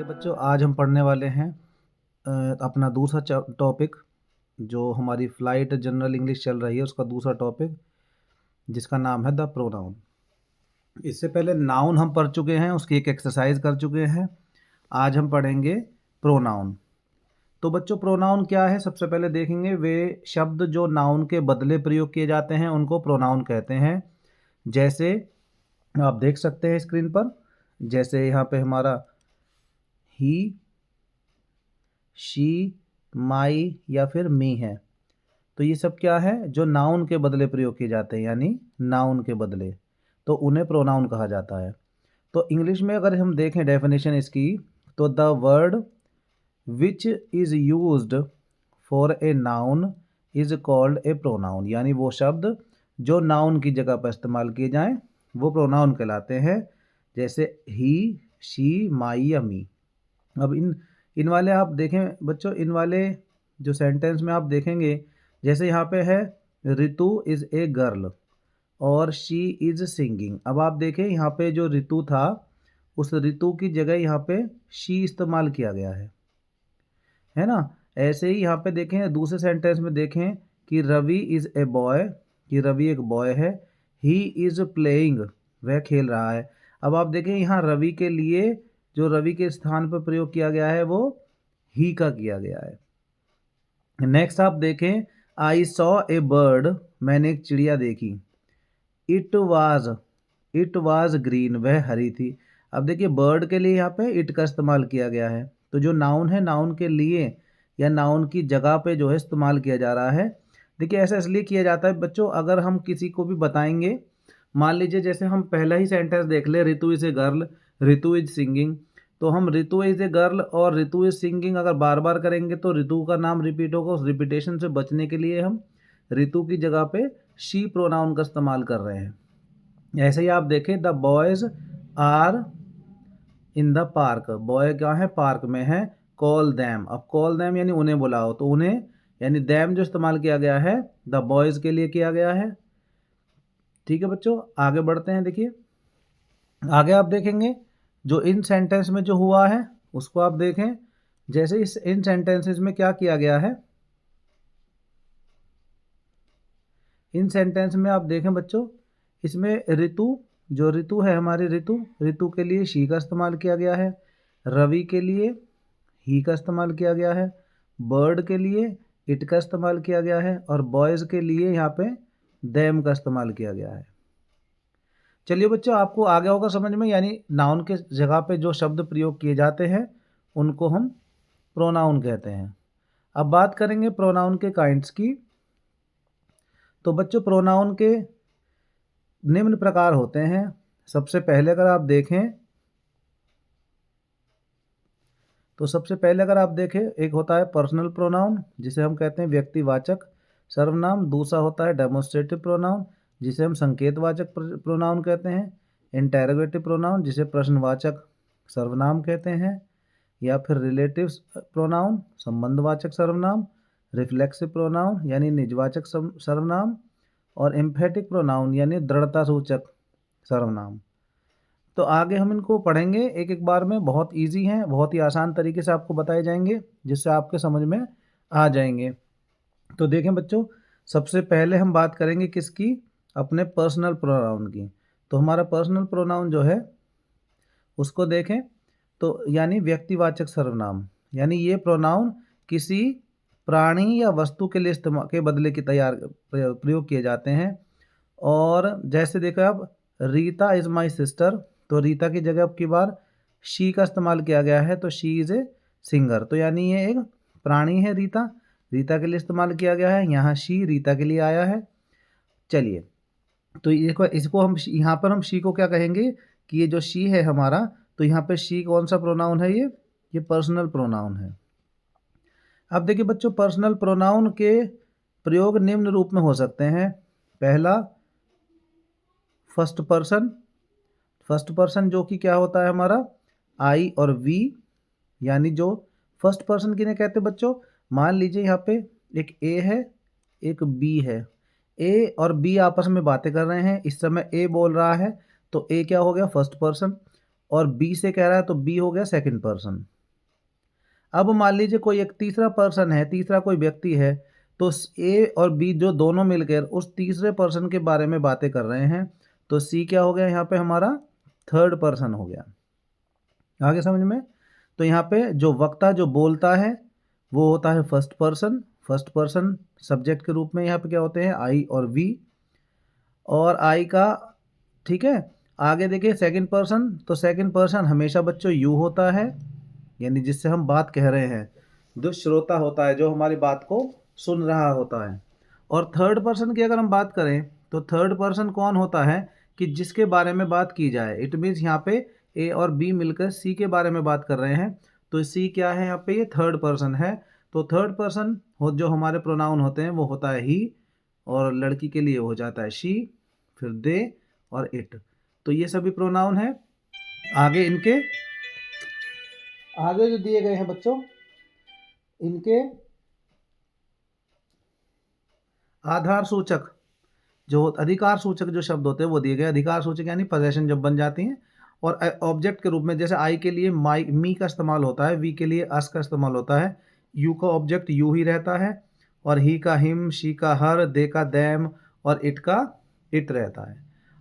बच्चों आज हम पढ़ने वाले हैं अपना दूसरा टॉपिक, जो हमारी फ्लाइट जनरल इंग्लिश चल रही है उसका दूसरा टॉपिक, जिसका नाम है द प्रोनाउन। इससे पहले नाउन हम पढ़ चुके हैं, उसकी एक एक्सरसाइज कर चुके हैं। आज हम पढ़ेंगे प्रोनाउन। तो बच्चों प्रोनाउन क्या है, सबसे पहले देखेंगे वे शब्द जो नाउन के बदले प्रयोग किए जाते हैं उनको प्रोनाउन कहते हैं। जैसे आप देख सकते हैं स्क्रीन पर, जैसे यहाँ पे हमारा ही, शी, माई या फिर मी है। तो ये सब क्या है, जो नाउन के बदले प्रयोग किए जाते हैं, यानी नाउन के बदले, तो उन्हें प्रोनाउन कहा जाता है। तो इंग्लिश में अगर हम देखें डेफिनेशन इसकी, तो the word which is used for a noun is called a pronoun, यानी वो शब्द जो नाउन की जगह पर इस्तेमाल किए जाएं वो प्रोनाउन कहलाते हैं। जैसे ही, शी, माई या मी। अब इन वाले आप देखें बच्चों, इन वाले जो सेंटेंस में आप देखेंगे, जैसे यहाँ पे है रितु इज़ ए गर्ल और शी इज़ सिंगिंग। अब आप देखें यहाँ पे जो रितु था, उस रितु की जगह यहाँ पे शी इस्तेमाल किया गया है ना। ऐसे ही यहाँ पे देखें दूसरे सेंटेंस में देखें कि रवि इज़ ए बॉय, कि रवि एक बॉय है। ही इज़ प्लेइंग, वह खेल रहा है। अब आप देखें यहाँ रवि के लिए जो रवि के स्थान पर प्रयोग किया गया है वो ही का किया गया है। नेक्स्ट आप देखें, आई सॉ ए बर्ड, मैंने एक चिड़िया देखी। इट वाज ग्रीन, वह हरी थी। अब देखिए बर्ड के लिए यहाँ पे इट का इस्तेमाल किया गया है। तो जो नाउन है, नाउन के लिए या नाउन की जगह पे जो है इस्तेमाल किया जा रहा है। देखिए ऐसा इसलिए किया जाता है बच्चों, अगर हम किसी को भी बताएंगे, मान लीजिए जैसे हम पहला ही सेंटेंस देख ले, Ritu is a girl, Ritu is singing. तो हम रितु इज़ ए गर्ल और रितु इज सिंगिंग अगर बार बार करेंगे तो रितु का नाम रिपीट होगा। उस रिपीटेशन से बचने के लिए हम रितु की जगह पे शी प्रोनाउन का इस्तेमाल कर रहे हैं। ऐसे ही आप देखें, the boys are in the park, boy क्या है, पार्क में है। कॉल दैम, अब कॉल दैम यानी उन्हें बुलाओ, तो उन्हें यानी दैम जो इस्तेमाल किया गया है द बॉयज़ के लिए किया गया है। ठीक है बच्चों, आगे बढ़ते हैं। देखिए आगे आप देखेंगे जो इन सेंटेंस में जो हुआ है उसको आप देखें। जैसे इस इन सेंटेंसेस में क्या किया गया है, इन सेंटेंस में आप देखें बच्चों, इसमें ऋतु, जो ऋतु है हमारी ऋतु के लिए शी का इस्तेमाल किया गया है। रवि के लिए ही का इस्तेमाल किया गया है। बर्ड के लिए इट का इस्तेमाल किया गया है और बॉयज़ के लिए यहाँ पे देम का इस्तेमाल किया गया है। चलिए बच्चों, आपको आ गया होगा समझ में, यानी नाउन के जगह पे जो शब्द प्रयोग किए जाते हैं उनको हम प्रोनाउन कहते हैं। अब बात करेंगे प्रोनाउन के काइंड्स की। तो बच्चों प्रोनाउन के निम्न प्रकार होते हैं। सबसे पहले अगर आप देखें, तो सबसे पहले अगर आप देखें, एक होता है पर्सनल प्रोनाउन जिसे हम कहते हैं व्यक्तिवाचक सर्वनाम। दूसरा होता है डेमोन्स्ट्रेटिव प्रोनाउन जिसे हम संकेतवाचक प्रोनाउन कहते हैं। इंटेरोगेटिव प्रोनाउन जिसे प्रश्नवाचक सर्वनाम कहते हैं, या फिर रिलेटिव प्रोनाउन संबंधवाचक सर्वनाम। रिफ्लेक्सिव प्रोनाउन यानी निजवाचक सर्वनाम। और एम्फेटिक प्रोनाउन यानी दृढ़ता सूचक सर्वनाम। तो आगे हम इनको पढ़ेंगे एक एक बार में, बहुत इजी हैं, बहुत ही आसान तरीके से आपको बताए जाएंगे जिससे आपके समझ में आ जाएंगे। तो देखें बच्चों, सबसे पहले हम बात करेंगे किसकी, अपने पर्सनल प्रोनाउन की। तो हमारा पर्सनल प्रोनाउन जो है उसको देखें, तो यानी व्यक्तिवाचक सर्वनाम, यानी ये प्रोनाउन किसी प्राणी या वस्तु के लिए इस्तेमाल के बदले की प्रयोग किए जाते हैं। और जैसे देखो आप, रीता इज़ माई सिस्टर, तो रीता की जगह अब की बार शी का इस्तेमाल किया गया है, तो शी इज़ ए सिंगर। तो यानी ये एक प्राणी है, रीता के लिए इस्तेमाल किया गया है, यहाँ शी रीता के लिए आया है। चलिए, तो इसको हम यहाँ पर हम शी को क्या कहेंगे कि ये जो शी है हमारा, तो यहाँ पे शी कौन सा प्रोनाउन है, ये पर्सनल प्रोनाउन है। अब देखिए बच्चों, पर्सनल प्रोनाउन के प्रयोग निम्न रूप में हो सकते हैं। पहला फर्स्ट पर्सन जो कि क्या होता है हमारा आई और वी, यानी जो फर्स्ट पर्सन किन्हें कहते हैं बच्चों, मान लीजिए यहाँ पे एक ए है एक बी है, ए और बी आपस में बातें कर रहे हैं, इस समय ए बोल रहा है तो ए क्या हो गया फर्स्ट पर्सन, और बी से कह रहा है तो बी हो गया सेकंड पर्सन। अब मान लीजिए कोई एक तीसरा पर्सन है, तीसरा कोई व्यक्ति है, तो ए और बी जो दोनों मिलकर उस तीसरे पर्सन के बारे में बातें कर रहे हैं, तो सी क्या हो गया यहाँ पे हमारा थर्ड पर्सन हो गया। आगे समझ में? तो यहाँ पे जो वक्ता जो बोलता है वो होता है first person, first person subject के रूप में यहाँ पे क्या होते हैं आई और वी, और आई का, ठीक है। आगे देखिए सेकंड पर्सन, तो सेकंड पर्सन हमेशा बच्चों यू होता है, यानी जिससे हम बात कह रहे हैं, जो श्रोता होता है, जो हमारी बात को सुन रहा होता है। और थर्ड पर्सन की अगर हम बात करें तो थर्ड पर्सन कौन होता है कि जिसके बारे में बात की जाए। इट मीन्स यहाँ पे ए और बी मिलकर सी के बारे में बात कर रहे हैं, तो सी क्या है यहाँ पे, ये थर्ड पर्सन है। तो थर्ड पर्सन हो जो हमारे प्रोनाउन होते हैं वो होता है ही, और लड़की के लिए हो जाता है शी, फिर दे और इट। तो ये सभी प्रोनाउन है। आगे इनके आगे जो दिए गए हैं बच्चों, इनके आधार सूचक जो अधिकार सूचक जो शब्द होते हैं वो दिए गए। अधिकार सूचक यानी पोजेशन जब बन जाती हैं, और ऑब्जेक्ट के रूप में जैसे आई के लिए माई मी का इस्तेमाल होता है, वी के लिए अस का इस्तेमाल होता है, यू का ऑब्जेक्ट यू ही रहता है, और ही का हिम, शी का हर, दे का दैम, और इट का इट रहता है।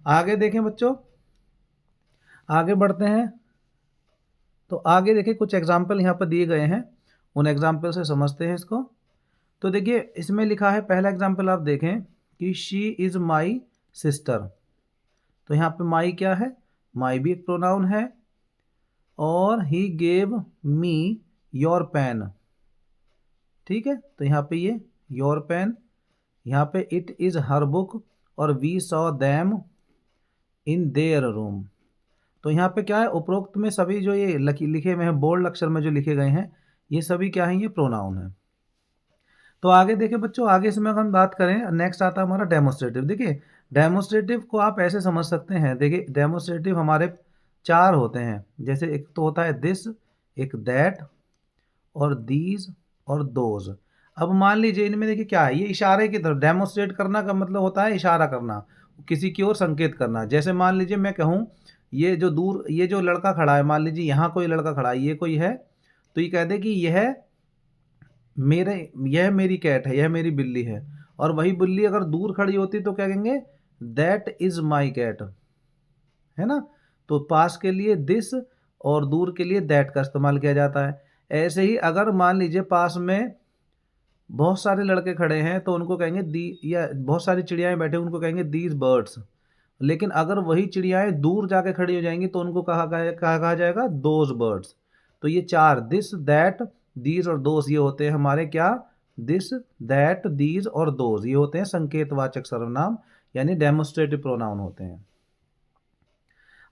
आगे देखें बच्चों, आगे बढ़ते हैं। तो आगे देखिए कुछ एग्जाम्पल यहाँ पर दिए गए हैं, उन एग्जाम्पल से समझते हैं इसको। तो देखिए इसमें लिखा है, पहला एग्जाम्पल आप देखें कि शी इज़ माई सिस्टर। तो यहाँ पे माई क्या है, माई भी एक प्रोनाउन है, और he gave me your pen, ठीक है। तो यहाँ पे ये योर पेन, यहाँ पे इट इज़ हर बुक, और we saw them in their room. तो यहाँ पे क्या है, उपरोक्त में सभी जो ये लिखे हुए हैं बोल्ड अक्षर में जो लिखे गए हैं, ये सभी क्या है, ये प्रोनाउन है। तो आगे देखिए बच्चों, आगे इसमें अगर हम बात करें, नेक्स्ट आता है हमारा डेमोस्ट्रेटिव। देखिए डेमोस्ट्रेटिव को आप ऐसे समझ सकते हैं, देखिए डेमोस्ट्रेटिव हमारे चार होते हैं। जैसे एक तो होता है दिस, एक दैट, और दीज, और दोज। अब मान लीजिए इनमें देखिए क्या है, ये इशारे की तरफ, डेमोस्ट्रेट करना का मतलब होता है इशारा करना, किसी की ओर संकेत करना। जैसे मान लीजिए मैं कहूँ ये जो दूर, ये जो लड़का खड़ा है, मान लीजिए यहाँ कोई लड़का खड़ा है, ये कोई है, तो ये कह दे कि यह मेरी कैट है, यह मेरी बिल्ली है। और वही बिल्ली अगर दूर खड़ी होती तो क्या कहेंगे, दैट इज माई कैट, है ना। तो पास के लिए दिस और दूर के लिए दैट का इस्तेमाल किया जाता है। ऐसे ही अगर मान लीजिए पास में बहुत सारे लड़के खड़े हैं तो उनको कहेंगे दी, या बहुत सारी चिड़ियाएं बैठे उनको कहेंगे दीज बर्ड्स। लेकिन अगर वही चिड़ियाएं दूर जाके खड़ी हो जाएंगी तो उनको कहा जाएगा दोज बर्ड्स। तो ये चार, दिस दैट दीज और दोज, ये होते हैं हमारे क्या, दिस दैट दीज और दोज, ये होते हैं संकेतवाचक सर्वनाम, यानी डेमोस्ट्रेटिव प्रोनाउन होते हैं।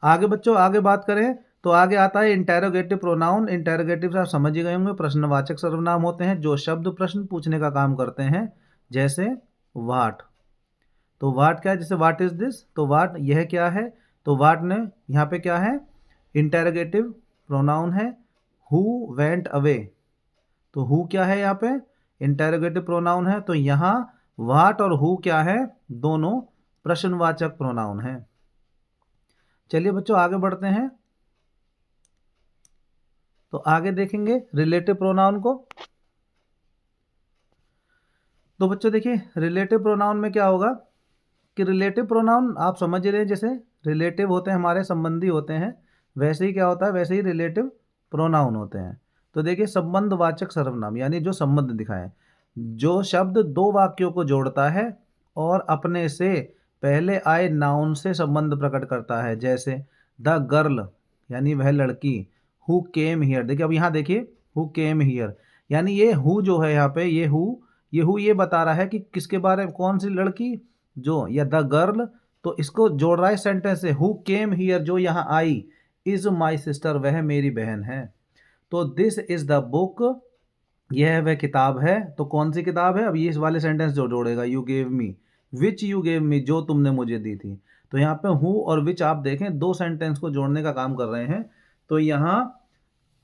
आगे बच्चों आगे बात करें तो आगे आता है इंटेरोगेटिव प्रोनाउन। इंटेरोगेटिव आप समझ ही गए होंगे, प्रश्नवाचक सर्वनाम होते हैं जो शब्द प्रश्न पूछने का काम करते हैं। जैसे वाट, तो वाट क्या है, जैसे वाट इज दिस, तो वाट यह क्या है, तो वाट ने यहाँ पे क्या है, इंटेरोगेटिव प्रोनाउन है। हु वेंट अवे, तो हु क्या है यहाँ पे, इंटेरोगेटिव प्रोनाउन है। तो यहाँ वाट और हु क्या है, दोनों प्रश्नवाचक प्रोनाउन है। चलिए बच्चों आगे बढ़ते हैं। तो आगे देखेंगे रिलेटिव प्रोनाउन को। तो बच्चों देखिए रिलेटिव प्रोनाउन में क्या होगा कि रिलेटिव प्रोनाउन आप समझ रहे हैं, जैसे रिलेटिव होते हैं हमारे संबंधी होते हैं, वैसे ही क्या होता है, वैसे ही रिलेटिव प्रोनाउन होते हैं। तो देखिए संबंधवाचक सर्वनाम, यानी जो संबंध दिखाए, जो शब्द दो वाक्यों को जोड़ता है और अपने से पहले आए नाउन से संबंध प्रकट करता है। जैसे द गर्ल, यानी वह लड़की, हु केम हियर, देखिए अब यहाँ देखिए हु केम हियर, यानी ये हु जो है यहाँ पे, ये हु ये बता रहा है कि किसके बारे में, कौन सी लड़की, जो, या द गर्ल, तो इसको जोड़ रहा है सेंटेंस से, हु केम हियर, जो यहाँ आई, इज माई सिस्टर, वह मेरी बहन है। तो दिस इज द बुक, यह वह किताब है। तो कौन सी किताब है, अब ये इस वाले सेंटेंस जो जोड़ेगा, you gave me, which you gave me, जो तुमने मुझे दी थी। तो यहाँ पे हु और विच आप देखें दो सेंटेंस को जोड़ने का काम कर रहे हैं। तो यहाँ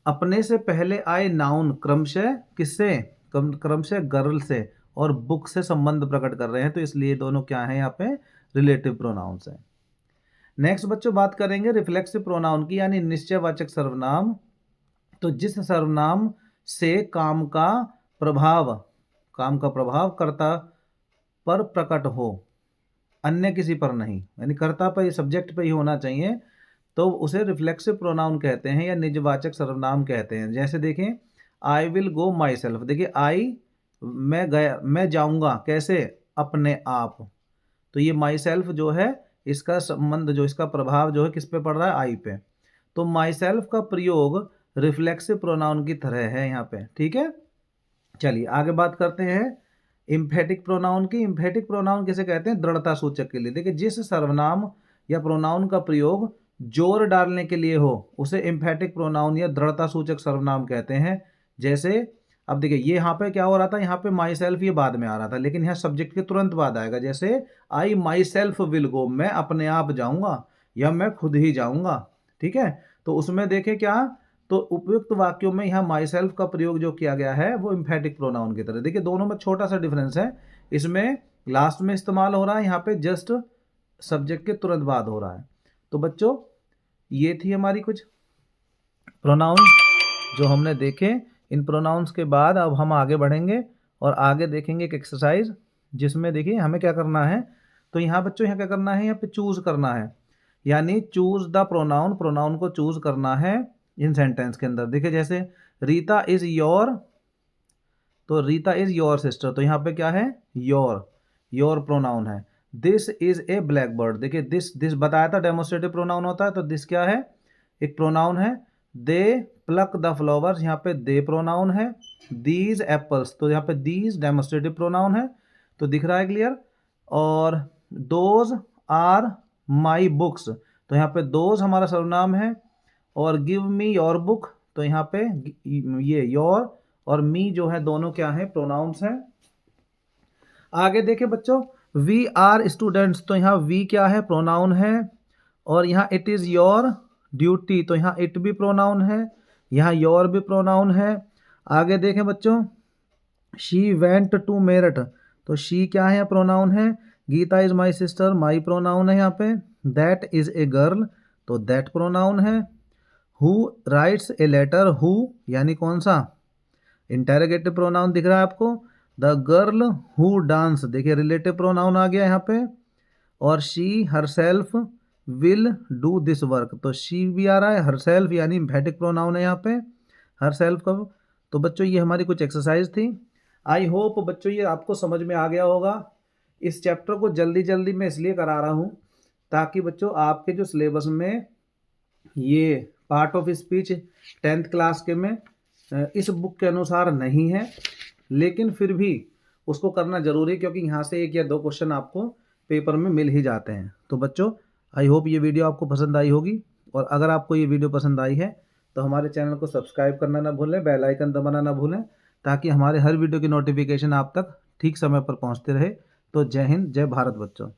अपने से पहले आए नाउन क्रमशः किससे, क्रमशः गर्ल से, और बुक से संबंध प्रकट कर रहे हैं, तो इसलिए दोनों क्या है यहाँ पे रिलेटिव प्रोनाउंस है। नेक्स्ट बच्चों बात करेंगे रिफ्लेक्सिव प्रोनाउन की, यानी निश्चयवाचक सर्वनाम। तो जिस सर्वनाम से काम का प्रभाव कर्ता पर प्रकट हो, अन्य किसी पर नहीं, यानी कर्ता पर, सब्जेक्ट पे ही होना चाहिए, तो उसे रिफ्लेक्सिव प्रोनाउन कहते हैं या निजवाचक सर्वनाम कहते हैं। जैसे देखें, I will go my self, देखिए आई मैं जाऊंगा, कैसे, अपने आप, तो ये माई सेल्फ जो है इसका संबंध, जो इसका प्रभाव जो है किस पे पड़ रहा है, आई पे। तो माई सेल्फ का प्रयोग रिफ्लेक्सिव प्रोनाउन की तरह है यहाँ पे, ठीक है। चलिए आगे बात करते हैं इम्फेटिक प्रोनाउन की। इम्फेटिक प्रोनाउन किसे कहते हैं, दृढ़ता सूचक के लिए। देखिए जिस सर्वनाम या प्रोनाउन का प्रयोग जोर डालने के लिए हो उसे इम्फेटिक प्रोनाउन या दृढ़ता सूचक सर्वनाम कहते हैं। जैसे अब देखिए ये यहाँ पे क्या हो रहा था, यहाँ पे माई सेल्फ ये बाद में आ रहा था, लेकिन यहाँ सब्जेक्ट के तुरंत बाद आएगा। जैसे आई माई सेल्फ विल गो, मैं अपने आप जाऊंगा या मैं खुद ही जाऊंगा, ठीक है। तो उसमें देखें क्या, तो उपयुक्त वाक्यों में यहाँ माई सेल्फ का प्रयोग जो किया गया है वो इम्फेटिक प्रोनाउन की तरह। देखिए दोनों में छोटा सा डिफरेंस है, इसमें लास्ट में इस्तेमाल हो रहा है, यहाँ पे जस्ट सब्जेक्ट के तुरंत बाद हो रहा है। तो बच्चों ये थी हमारी कुछ प्रोनाउन जो हमने देखे। इन प्रोनाउंस के बाद अब हम आगे बढ़ेंगे और आगे देखेंगे एक एक्सरसाइज, जिसमें देखिए हमें क्या करना है। तो यहाँ बच्चों यहाँ क्या करना है, यहाँ पे चूज करना है, यानी चूज द प्रोनाउन, प्रोनाउन को चूज करना है इन सेंटेंस के अंदर। देखिए जैसे रीता इज योर, तो रीता इज योर सिस्टर, तो यहाँ पे क्या है, योर प्रोनाउन है। This is a black bird, देखिए दिस बताया था डेमोस्ट्रेटिव प्रोनाउन होता है, तो दिस क्या है, एक प्रोनाउन है। दे प्लक द फ्लावर्स, यहाँ पे दे प्रोनाउन है। दीज एप्पल्स, तो यहाँ पे दीज डेमोस्ट्रेटिव प्रोनाउन है, तो दिख रहा है क्लियर। और दोज आर माई बुक्स, तो यहाँ पे दोज हमारा सर्वनाम है। और गिव मी योर बुक, तो यहाँ पे ये योर और मी जो है दोनों क्या है, प्रोनाउंस हैं। आगे देखें बच्चों, वी आर स्टूडेंट्स, तो यहाँ वी क्या है, प्रोनाउन है। और यहाँ इट इज़ योर ड्यूटी, तो यहाँ इट भी प्रोनाउन है, यहाँ योर भी प्रोनाउन है। आगे देखें बच्चों, शी वेंट टू मेरठ, तो शी क्या है, प्रोनाउन है। Geeta is my sister, my pronoun है यहाँ पे। दैट इज ए गर्ल, तो दैट प्रोनाउन है। Who writes a letter, who यानी कौन सा, इंटेरोगेटिव प्रोनाउन दिख रहा है आपको। द गर्ल हु डांस, देखिए रिलेटिव प्रोनाउन आ गया यहाँ पे। और she herself will do this work, तो शी भी आ रहा है, हरसेल्फ यानी इम्फेटिक प्रोनाउन है यहाँ पे, हरसेल्फ का। तो बच्चों ये हमारी कुछ एक्सरसाइज थी। आई होप बच्चों ये आपको समझ में आ गया होगा। इस चैप्टर को जल्दी जल्दी मैं इसलिए करा रहा हूँ ताकि बच्चों आपके जो सिलेबस में ये part of speech 10th class के में इस बुक के अनुसार नहीं है, लेकिन फिर भी उसको करना जरूरी है, क्योंकि यहाँ से 1 या 2 क्वेश्चन आपको पेपर में मिल ही जाते हैं। तो बच्चों आई होप ये वीडियो आपको पसंद आई होगी, और अगर आपको ये वीडियो पसंद आई है तो हमारे चैनल को सब्सक्राइब करना ना भूलें, बेल आइकन दबाना ना भूलें, ताकि हमारे हर वीडियो की नोटिफिकेशन आप तक ठीक समय पर पहुँचते रहे। तो जय हिंद, जय भारत बच्चों।